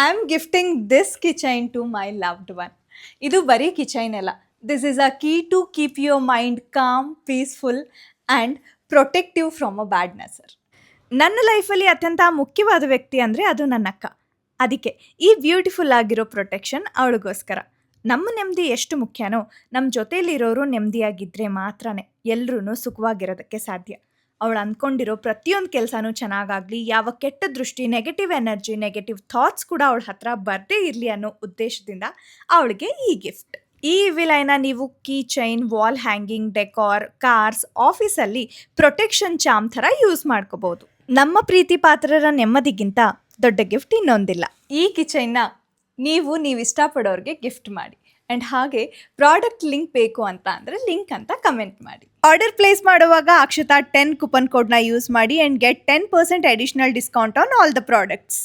I am gifting this keychain to my loved one. ಇದು ಬರೀ keychain ಅಲ್ಲ. This is a key to keep your mind calm, peaceful and protective from a badness. ನನ್ನ ಲೈಫಲ್ಲಿ ಅತ್ಯಂತ ಮುಖ್ಯವಾದ ವ್ಯಕ್ತಿ ಅಂದರೆ ಅದು ನನ್ನ ಅಕ್ಕ. ಅದಕ್ಕೆ ಈ ಬ್ಯೂಟಿಫುಲ್ ಆಗಿರೋ ಪ್ರೊಟೆಕ್ಷನ್ ಅವಳಿಗೋಸ್ಕರ. ನಮ್ಮ ನೆಮ್ಮದಿ ಎಷ್ಟು ಮುಖ್ಯನೋ, ನಮ್ಮ ಜೊತೆಯಲ್ಲಿರೋರು ನೆಮ್ಮದಿಯಾಗಿದ್ದರೆ ಮಾತ್ರನೇ ಎಲ್ಲರೂ ಸುಖವಾಗಿರೋದಕ್ಕೆ ಸಾಧ್ಯ. ಅವಳು ಅಂದ್ಕೊಂಡಿರೋ ಪ್ರತಿಯೊಂದು ಕೆಲಸನೂ ಚೆನ್ನಾಗಾಗಲಿ, ಯಾವ ಕೆಟ್ಟ ದೃಷ್ಟಿ, ನೆಗೆಟಿವ್ ಎನರ್ಜಿ, ನೆಗೆಟಿವ್ ಥಾಟ್ಸ್ ಕೂಡ ಅವಳ ಹತ್ರ ಬರದೇ ಇರಲಿ ಅನ್ನೋ ಉದ್ದೇಶದಿಂದ ಅವಳಿಗೆ ಈ ಗಿಫ್ಟ್. ಈ ವಿಲೈನ ನೀವು key chain, wall hanging, decor, cars, ಆಫೀಸಲ್ಲಿ ಪ್ರೊಟೆಕ್ಷನ್ ಚಾಮ್ ಥರ ಯೂಸ್ ಮಾಡ್ಕೋಬಹುದು. ನಮ್ಮ ಪ್ರೀತಿ ಪಾತ್ರರ ನೆಮ್ಮದಿಗಿಂತ ದೊಡ್ಡ ಗಿಫ್ಟ್ ಇನ್ನೊಂದಿಲ್ಲ. ಈ ಕಿಚೈನ್ನ ನೀವು ಇಷ್ಟಪಡೋರಿಗೆ ಗಿಫ್ಟ್ ಮಾಡಿ. ಆ್ಯಂಡ್ ಹಾಗೆ ಪ್ರಾಡಕ್ಟ್ ಲಿಂಕ್ ಬೇಕು ಅಂತ ಅಂದರೆ ಲಿಂಕ್ ಅಂತ ಕಮೆಂಟ್ ಮಾಡಿ. ಆರ್ಡರ್ ಪ್ಲೇಸ್ ಮಾಡುವಾಗ ಅಕ್ಷತಾ 10 ಕೂಪನ್ ಕೋಡ್ನ ಯೂಸ್ ಮಾಡಿ and get 10% additional discount on all the products.